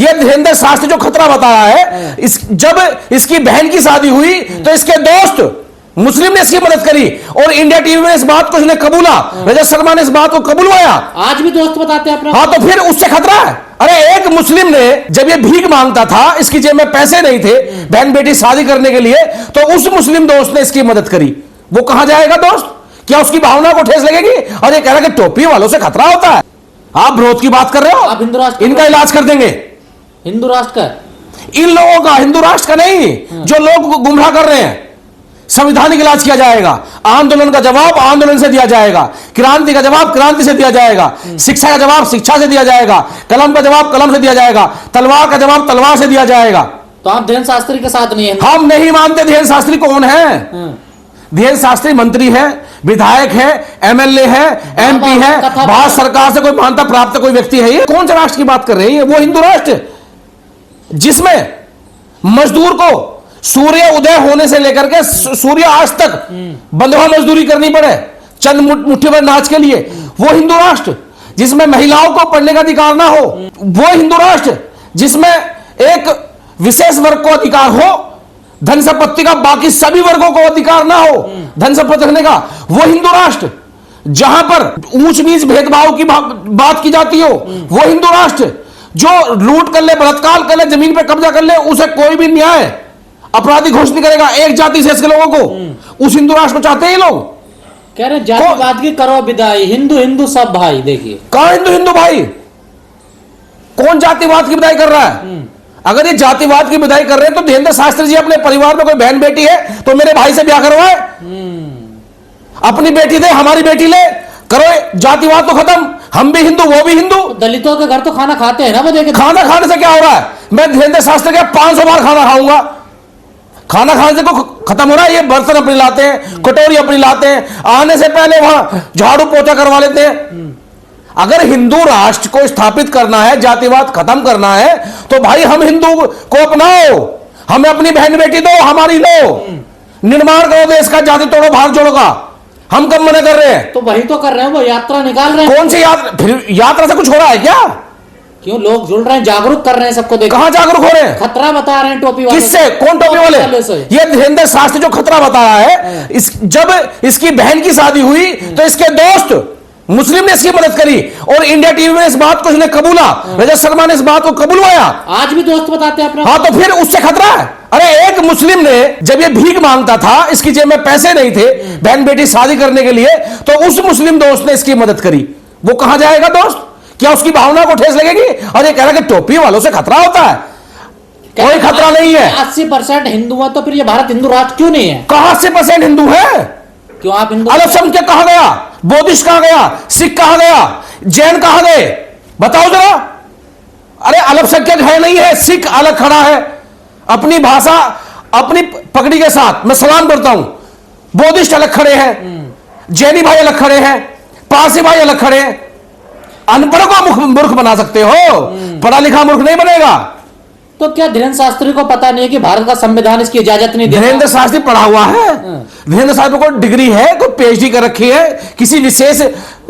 ये धीरेन्द्र शास्त्री जो खतरा बताया है, जब इसकी बहन की शादी हुई तो इसके दोस्त मुस्लिम ने इसकी मदद करी और इंडिया टीवी में इस बात को उसने कबूला, रजत शर्मा ने इस बात को कबूलवाया। आज भी दोस्त बताते हैं अपना। हाँ, तो फिर उससे खतरा है। अरे एक मुस्लिम ने जब ये भीख मांगता था, इसकी जेब में पैसे नहीं थे बहन बेटी शादी करने के लिए, तो उस मुस्लिम दोस्त ने इसकी मदद करी। वो कहां जाएगा दोस्त? क्या उसकी भावना को ठेस लगेगी? और ये कह रहा है कि टोपी वालों से खतरा होता है। आप विरोध की बात कर रहे हो, आप हिंदू राष्ट्र इनका इलाज कर देंगे। हिंदू राष्ट्र का, इन लोगों का, हिंदू राष्ट्र का नहीं, जो लोग गुमराह कर रहे हैं। संवैधानिक इलाज किया जाएगा, आंदोलन का जवाब आंदोलन से दिया जाएगा, क्रांति का जवाब क्रांति से दिया जाएगा, शिक्षा का जवाब शिक्षा से दिया जाएगा, कलम का जवाब कलम से दिया जाएगा, तलवार का जवाब तलवार से दिया जाएगा। तो आप धीरेन्द्र शास्त्री के साथ नहीं है? हम नहीं मानते। धीरेन्द्र शास्त्री कौन है? धीरेन्द्र शास्त्री मंत्री है, विधायक है, एमएलए है, एमपी है, भारत सरकार से कोई मान्यता प्राप्त कोई व्यक्ति है। ये कौन से राष्ट्र की बात कर रहे हैं? वो हिंदू राष्ट्र जिसमें मजदूर को सूर्य उदय होने से लेकर के सूर्य आज तक बंधुआ मजदूरी करनी पड़े चंद मुट्ठी भर नाच के लिए, वो हिंदू राष्ट्र जिसमें महिलाओं को पढ़ने का अधिकार ना हो, वो हिंदू राष्ट्र जिसमें एक विशेष वर्ग को अधिकार हो, धन संपत्ति का बाकी सभी वर्गों को अधिकार ना हो धन संपत्ति रखने का, वो हिंदू राष्ट्र जहां पर ऊंच नीच भेदभाव की बात की जाती हो, वो हिंदू राष्ट्र जो लूट कर ले, बलात्कार कर ले, जमीन पर कब्जा कर ले, उसे कोई भी न्याय अपराधी घोषित नहीं करेगा एक जाति से इसके लोगों को। उस हिंदू राष्ट्र को चाहते हैं ये लोग। कह रहे जातिवाद की करो विदाई, हिंदू हिंदू सब भाई। देखिए कहां हिंदू हिंदू भाई? कौन जातिवाद की विदाई कर रहा है? अगर ये जातिवाद की विदाई कर रहे हैं तो धीरेन्द्र शास्त्री जी अपने परिवार में कोई बहन बेटी है तो मेरे भाई से ब्याह करवाए, अपनी बेटी दे, हमारी बेटी ले, करो जातिवाद तो खत्म। हम भी हिंदू, वो भी हिंदू। दलितों के घर तो खाना खाते हैं ना वो। देखे खाना खाने से क्या हो रहा है? मैं धीरेन्द्र शास्त्री के 500 बार खाना खाऊंगा, खाना खाने से को खत्म हो रहा है? ये बर्तन अपनी लाते हैं, कटोरी अपनी लाते हैं, आने से पहले वहां झाड़ू पोछा करवा लेते हैं। अगर हिंदू राष्ट्र को स्थापित करना है, जातिवाद खत्म करना है, तो भाई हम हिंदू को अपनाओ, हमें अपनी बहन बेटी दो, हमारी लो, निर्माण करो देश का, जाति तोड़ो भाग जोड़ो का। हम कब मना कर रहे हैं? तो वही तो कर रहे हैं, वो यात्रा निकाल रहे हैं। कौन सी यात्रा? फिर यात्रा से कुछ हो रहा है क्या? क्यों लोग जुड़ रहे हैं, जागरूक कर रहे हैं सबको। देखो कहां जागरूक हो रहे हैं? खतरा बता रहे हैं टोपी वाले। किससे? कौन टोपी वाले? ये धीरेन्द्र शास्त्री जो खतरा बताया है, जब इसकी बहन की शादी हुई तो इसके दोस्त मुस्लिम ने इसकी मदद करी और इंडिया टीवी में इस बात को उसने कबूला, रजत शर्मा ने इस बात को कबूलवाया। आज भी दोस्त बताते हैं अपना। हाँ, तो फिर उससे खतरा है। अरे एक मुस्लिम ने जब ये भीख मांगता था, इसकी जेब में पैसे नहीं थे बहन बेटी शादी करने के लिए, तो उस मुस्लिम दोस्त ने इसकी मदद करी। वो कहां जाएगा दोस्त? क्या उसकी भावना को ठेस लगेगी? और ये कह रहा है कि टोपी वालों से खतरा होता है। कोई खतरा नहीं है। 80% हिंदू है, तो फिर ये भारत हिंदू राष्ट्र क्यों नहीं है? कहां 80% हिंदू है? क्यों आप हिंदू? अल्पसंख्यक कहां गया? बौद्धिस्ट कहां गया? सिख कहां गया? जैन कहां गए? बताओ जरा। अरे अल्पसंख्यक है नहीं है, सिख अलग खड़ा है अपनी भाषा अपनी पगड़ी के साथ, मैं सलाम करता हूं। बौद्धिस्ट अलग खड़े हैं, जैनी भाई अलग खड़े हैं, पारसी भाई अलग खड़े हैं। अनपढ़ को मूर्ख बना सकते हो, पढ़ा लिखा मूर्ख नहीं बनेगा। तो क्या धीरेन्द्र शास्त्री को पता नहीं है कि भारत का संविधान इसकी इजाजत नहीं देता? धीरेन्द्र शास्त्री पढ़ा हुआ है, धीरेन्द्र शास्त्री को डिग्री है, कोई पीएचडी कर रखी है किसी विशेष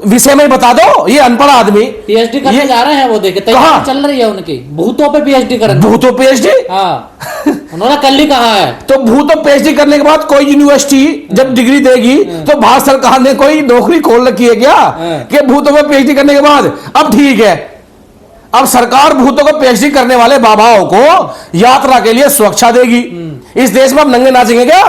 विषय में, बता दो। ये अनपढ़ आदमी पीएचडी करने जा रहे हैं, वो देखे तैयारी चल रही है उनकी, भूतों पे पीएचडी कर। भूतों पीएचडी? हाँ, उन्होंने कल ही कहा है। तो भूतों पीएचडी करने के बाद कोई यूनिवर्सिटी जब डिग्री देगी तो भारत सरकार ने कोई नौकरी खोल रखी है क्या कि भूतों पे पीएचडी करने के बाद? अब ठीक है, अब सरकार भूतों को पीएचडी करने वाले बाबाओं को यात्रा के लिए सुरक्षा देगी। इस देश में अब नंगे नाचेंगे क्या?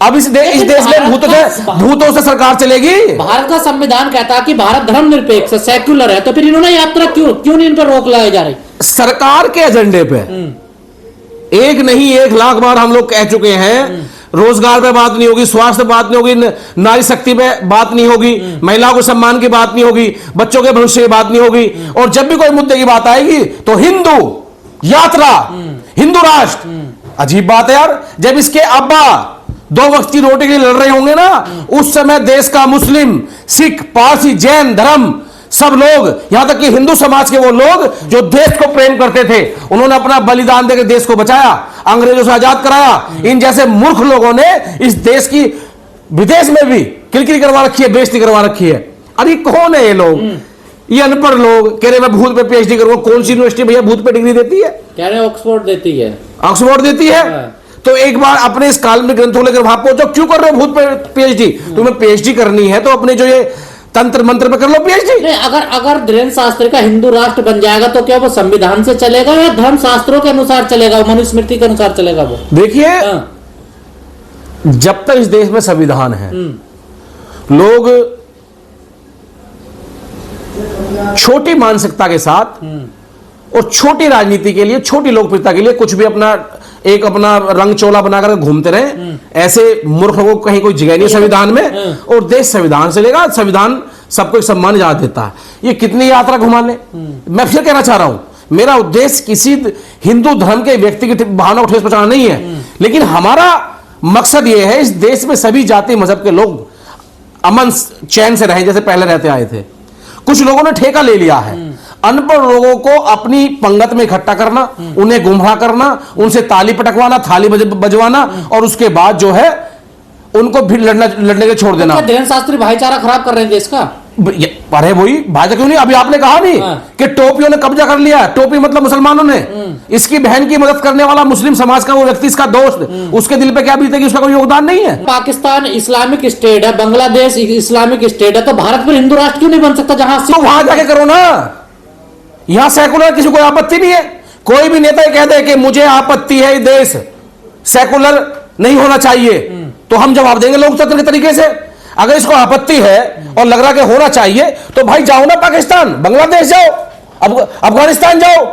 अब इस देश में भूतों से सरकार चलेगी? भारत का संविधान कहता है कि भारत धर्मनिरपेक्ष सेक्युलर है, तो फिर इन्होंने यात्रा क्यों नहीं इन पर रोक लगाई जा रही? सरकार के एजेंडे पे एक नहीं 1 लाख बार हम लोग कह चुके हैं, रोजगार पे बात नहीं होगी, स्वास्थ्य पे बात नहीं होगी, नारी शक्ति पे बात नहीं होगी, महिलाओं को सम्मान की बात नहीं होगी, बच्चों के भविष्य की बात नहीं होगी। और जब भी कोई मुद्दे की बात आएगी तो हिंदू यात्रा, हिंदू राष्ट्र। अजीब बात है यार, जब इसके अब्बा 2 वक्त की रोटी के लिए लड़ रहे होंगे ना, उस समय देश का मुस्लिम, सिख, पारसी, जैन धर्म सब लोग, यहां तक कि हिंदू समाज के वो लोग जो देश को प्रेम करते थे, उन्होंने अपना बलिदान देकर देश को बचाया, अंग्रेजों से आजाद कराया। इन जैसे मूर्ख लोगों ने इस देश की विदेश में भी किरकिरी करवा रखी है, बेइज्जती करवा रखी है। अरे कौन है ये लोग? ये अनपढ़ लोग कह रहे मैं भूत पे पीएचडी करूंगा। कौन सी यूनिवर्सिटी भैया भूत पे डिग्री देती है? कह रहे ऑक्सफोर्ड देती है। ऑक्सफोर्ड देती है? हाँ। तो एक बार अपने इस काल्पनिक ग्रंथों लेकर वहां पहुंचो। क्यों कर रहे हो भूत पे पीएचडी? तुम्हें पीएचडी करनी है तो अपने जो ये तंत्र मंत्र पे कर लो पीएचडी। नहीं, अगर धीरेन्द्र शास्त्री का हिंदू राष्ट्र बन जाएगा तो क्या वो संविधान से चलेगा या धर्म शास्त्रों के अनुसार चलेगा, मनुस्मृति के अनुसार चलेगा वो? देखिए, हाँ। जब तक इस देश में संविधान है, लोग छोटी मानसिकता के साथ और छोटी राजनीति के लिए, छोटी लोकप्रियता के लिए कुछ भी अपना रंग चोला बनाकर घूमते रहे। ऐसे मूर्ख लोगों को कहीं कोई जगह नहीं संविधान में, और देश संविधान से लेगा। संविधान सबको एक सम्मान इजाजत देता है। ये कितनी यात्रा घुमाने। मैं फिर कहना चाह रहा हूं, मेरा उद्देश्य किसी हिंदू धर्म के व्यक्ति की भावना को ठेस पहुंचाना नहीं है, लेकिन हमारा मकसद यह है इस देश में सभी जाति मजहब के लोग अमन चैन से रहें जैसे पहले रहते आए थे। कुछ लोगों ने ठेका ले लिया है अनपढ़ लोगों को अपनी पंगत में इकट्ठा करना, उन्हें गुमराह करना, उनसे ताली पटकवाना, थाली बजवाना, और उसके बाद जो है उनको भी लड़ने के छोड़ देना। तो धीरेन्द्र शास्त्री भाईचारा खराब कर रहे हैं देश का? अरे वही भाईचारा क्यों नहीं? अभी आपने कहा नहीं कि टोपियों ने कब्जा कर लिया। टोपी मतलब मुसलमानों ने। इसकी बहन की मदद करने वाला मुस्लिम समाज का वो व्यक्ति, इसका दोस्त, उसके दिल पे क्या बीतेगी? उसका कोई योगदान नहीं है। पाकिस्तान इस्लामिक स्टेट है, बांग्लादेश इस्लामिक स्टेट है, तो भारत पर हिंदू राष्ट्र क्यों नहीं बन सकता? जहां से तो वहां जाके करो ना। यहां सेकुलर किसी को आपत्ति नहीं है। कोई भी नेता कह दे कि मुझे आपत्ति है, देश सेकुलर नहीं होना चाहिए, तो हम जवाब देंगे लोकतंत्र के तरीके से। अगर इसको आपत्ति है और लग रहा कि होना चाहिए, तो भाई जाओ ना पाकिस्तान, बांग्लादेश जाओ, अफगानिस्तान जाओ,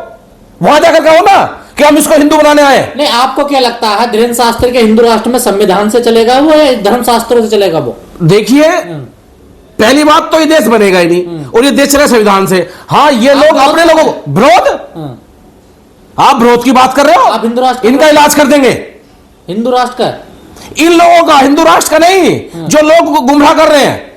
वहां जाकर कहो ना कि हम इसको हिंदू बनाने आए। नहीं, आपको क्या लगता है धीरेन्द्र शास्त्री के हिंदू राष्ट्र में संविधान से चलेगा वो या धर्म शास्त्रों से चलेगा वो? देखिए, पहली बात तो ये देश बनेगा ही नहीं, और ये देश चले संविधान से। हाँ, ये लोग अपने लोगों को विरोध, आप विरोध की बात कर रहे हो? आप हिंदू राष्ट्र इनका इलाज कर देंगे। हिंदू राष्ट्र का? इन लोगों का, हिंदू राष्ट्र का नहीं। जो लोग गुमराह कर रहे हैं,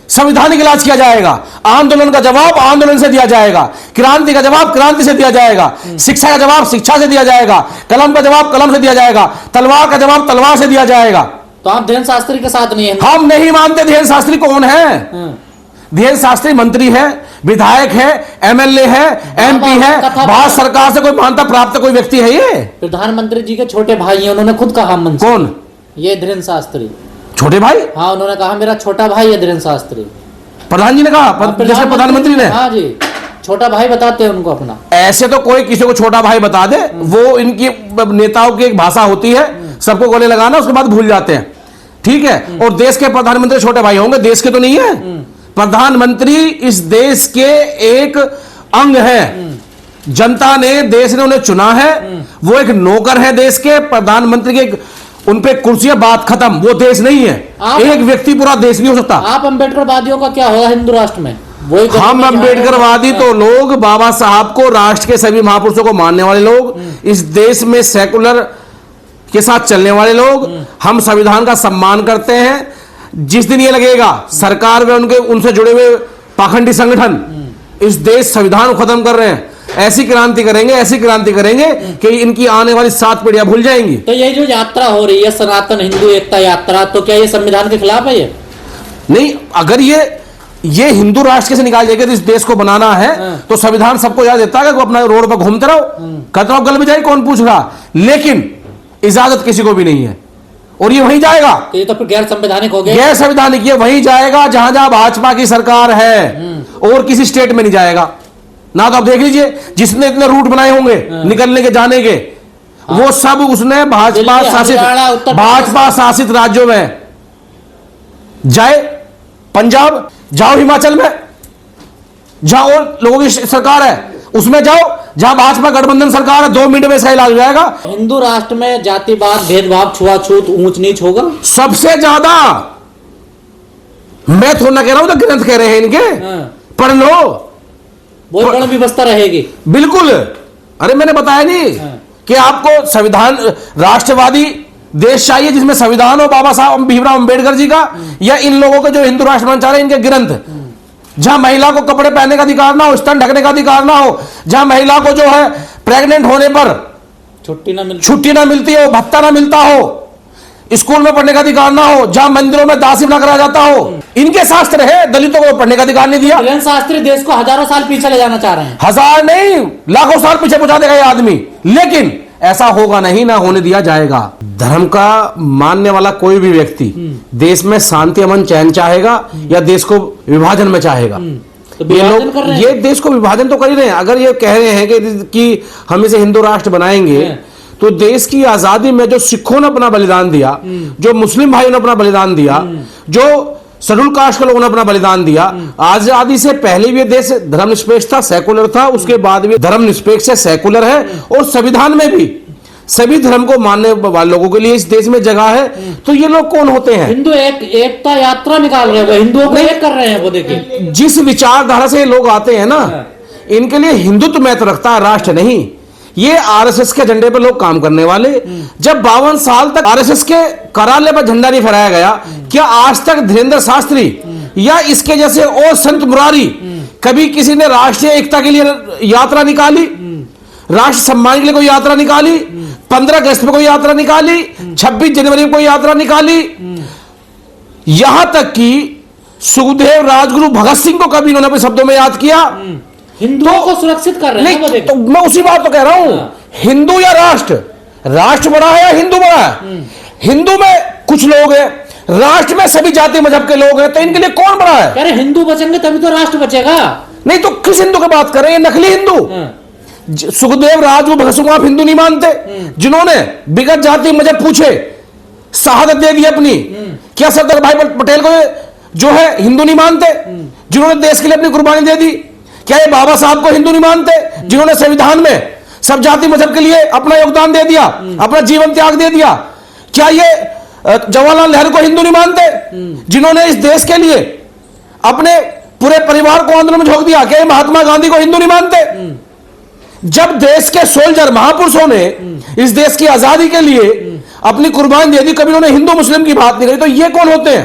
संवैधानिक इलाज किया जाएगा। आंदोलन का जवाब आंदोलन से दिया जाएगा, क्रांति का जवाब क्रांति से दिया जाएगा, शिक्षा का जवाब शिक्षा से दिया जाएगा, कलम का जवाब कलम से दिया जाएगा, तलवार का जवाब तलवार से दिया जाएगा। तो आप धीरेन्द्र शास्त्री के साथ नहीं है? हम नहीं मानते। धीरेन्द्र शास्त्री कौन है? धीरेन्द्र शास्त्री मंत्री है, विधायक है, एमएलए है, एमपी है। भारत सरकार से कोई मान्यता प्राप्त कोई व्यक्ति है? ये प्रधानमंत्री जी के छोटे भाई हैं, उन्होंने खुद कहा। कौन? ये धीरेन्द्र शास्त्री छोटे भाई? हाँ, उन्होंने कहा मेरा छोटा भाई है धीरेन्द्र शास्त्री। प्रधान जी ने कहा? प्रधानमंत्री ने? हाँ जी, छोटा भाई बताते हैं उनको अपना। ऐसे तो कोई किसी को छोटा भाई बता दे, वो इनकी नेताओं की एक भाषा होती है, सबको गले लगाना, उसके बाद भूल जाते हैं। ठीक है, और देश के प्रधानमंत्री छोटे भाई होंगे, देश के तो नहीं है। प्रधानमंत्री इस देश के एक अंग है। जनता ने, देश ने उन्हें चुना है, वो एक नौकर है देश के। प्रधानमंत्री के उन पे कुर्सियां, बात खत्म। वो देश नहीं है, एक व्यक्ति पूरा देश नहीं हो सकता। आप अम्बेडकरवादियों का क्या होगा हिंदू राष्ट्र में? हम अम्बेडकरवादी तो लोग बाबा साहब को, राष्ट्र के सभी महापुरुषों को मानने वाले लोग, इस देश में सेकुलर के साथ चलने वाले लोग, हम संविधान का सम्मान करते हैं। जिस दिन ये लगेगा सरकार में उनसे जुड़े हुए पाखंडी संगठन इस देश संविधान को खत्म कर रहे हैं, ऐसी क्रांति करेंगे, ऐसी क्रांति करेंगे कि इनकी आने वाली 7 पीढ़ियां भूल जाएंगी। तो ये जो यात्रा हो रही है सनातन हिंदू एकता यात्रा, तो क्या ये संविधान के खिलाफ है? ये नहीं। अगर ये हिंदू राष्ट्र से निकाल जाएगा तो इस देश को बनाना है, तो संविधान सबको याद देता है कि अपना रोड पर घूमते रहो, करते रहो, गल में जाए, कौन पूछ रहा। लेकिन इजाजत किसी को भी नहीं है, और ये वहीं जाएगा। तो ये तो फिर गैर संवैधानिक हो गया। गैर संवैधानिक ये वहीं जाएगा जहां जहां भाजपा की सरकार है, और किसी स्टेट में नहीं जाएगा ना। तो आप देख लीजिए, जिसने इतने रूट बनाए होंगे निकलने के, जाने के, वो सब उसने भाजपा शासित राज्यों में जाए। पंजाब जाओ, हिमाचल में जाओ, लोगों की सरकार है उसमें जाओ, जहां भाजपा गठबंधन सरकार है, 2 मिनट में इसका इलाज हो जाएगा। हिंदू राष्ट्र में जातिवाद, भेदभाव, छुआछूत, ऊंच नीच होगा सबसे ज्यादा। मैं थोड़ा ना कह रहा हूं, तो ग्रंथ कह रहे हैं इनके, पढ़ लो। बहुत बड़ी व्यवस्था रहेगी। बिल्कुल। अरे मैंने बताया नहीं कि आपको संविधान, राष्ट्रवादी देश चाहिए जिसमें संविधान हो, बाबा साहब भीमराव अंबेडकर जी का, या इन लोगों के जो हिंदू राष्ट्र बनना चाह रहे हैं इनके ग्रंथ, जहां महिला को कपड़े पहनने का अधिकार ना हो, स्तन ढकने का अधिकार ना हो, जहां महिला को जो है प्रेग्नेंट होने पर छुट्टी ना मिलती हो, भत्ता ना मिलता हो, स्कूल में पढ़ने का अधिकार ना हो, जहां मंदिरों में दासी ना कराया जाता हो, इनके शास्त्र है, दलितों को पढ़ने का अधिकार नहीं दिया। मिलन शास्त्री देश को हजारों साल पीछे ले जाना चाह रहे हैं। हजार नहीं, लाखों साल पीछे पहुंचा देगा ये आदमी, लेकिन ऐसा होगा नहीं, ना होने दिया जाएगा। धर्म का मानने वाला कोई भी व्यक्ति देश में शांति, अमन, चैन चाहेगा या देश को विभाजन में चाहेगा? तो ये विभाजन कर लोग रहे हैं। ये देश को विभाजन तो कर ही रहे हैं। अगर ये कह रहे हैं कि हम इसे हिंदू राष्ट्र बनाएंगे, तो देश की आजादी में जो सिखों ने अपना बलिदान दिया, जो मुस्लिम भाइयों ने अपना बलिदान दिया, जो शेड्यूल कास्ट के लोगों ने अपना बलिदान दिया, आजादी से पहले भी ये देश धर्मनिरपेक्ष था, सेकुलर था, उसके बाद भी धर्मनिरपेक्ष है, सेकुलर है, और संविधान में भी सभी धर्म को मानने वाले लोगों के लिए इस देश में जगह है। तो ये लोग कौन होते हैं? हिंदू एकता यात्रा निकाल रहे हैं, वो हिंदुओं को एक कर रहे हैं। वो देखिए, जिस विचारधारा से ये लोग आते हैं ना, इनके लिए हिंदुत्व महत्व रखता है, राष्ट्र नहीं। ये आरएसएस के झंडे पर लोग काम करने वाले। जब 52 साल तक आरएसएस के कार्यालय पर झंडा नहीं फहराया गया, क्या आज तक धीरेन्द्र शास्त्री या इसके जैसे और संत मुरारी कभी किसी ने राष्ट्रीय एकता के लिए यात्रा निकाली, राष्ट्र सम्मान के लिए कोई यात्रा निकाली, 15 अगस्त में कोई यात्रा निकाली, 26 जनवरी में कोई यात्रा निकाली? यहां तक कि सुखदेव, राजगुरु, भगत सिंह को कभी इन्होंने अपने शब्दों में याद किया? हिंदुओं को सुरक्षित कर रहे हैं। वो नहीं, तो मैं उसी बात तो कह रहा हूं, हिंदू या राष्ट्र? राष्ट्र बड़ा है या हिंदू बड़ा है? हिंदू में कुछ लोग हैं, राष्ट्र में सभी जाति मजहब के लोग हैं, तो इनके लिए कौन बड़ा है? अरे हिंदू बचेंगे तभी तो राष्ट्र बचेगा। नहीं तो किस हिंदू की बात कर रहे हैं? नकली हिंदू। सुखदेव, राजगुरु, भगत सिंह आप हिंदू नहीं मानते, जिन्होंने विगत जाति मजहब पूछे, शहादत दे दी अपनी? क्या सरदार भाई पटेल को जो है हिंदू नहीं मानते, जिन्होंने देश के लिए अपनी कुर्बानी दे दी? क्या ये बाबा साहब को हिंदू नहीं मानते, जिन्होंने संविधान में सब जाति मजहब के लिए अपना योगदान दे दिया, अपना जीवन त्याग दे दिया? क्या ये जवाहरलाल नेहरू को हिंदू नहीं मानते, जिन्होंने इस देश के लिए अपने पूरे परिवार को आंदोलन में झोंक दिया? क्या ये महात्मा गांधी को हिंदू नहीं मानते? जब देश के सोल्जर, महापुरुषों ने इस देश की आजादी के लिए अपनी कुर्बानी दे दी, कभी उन्होंने हिंदू मुस्लिम की बात नहीं करी, तो ये कौन होते हैं?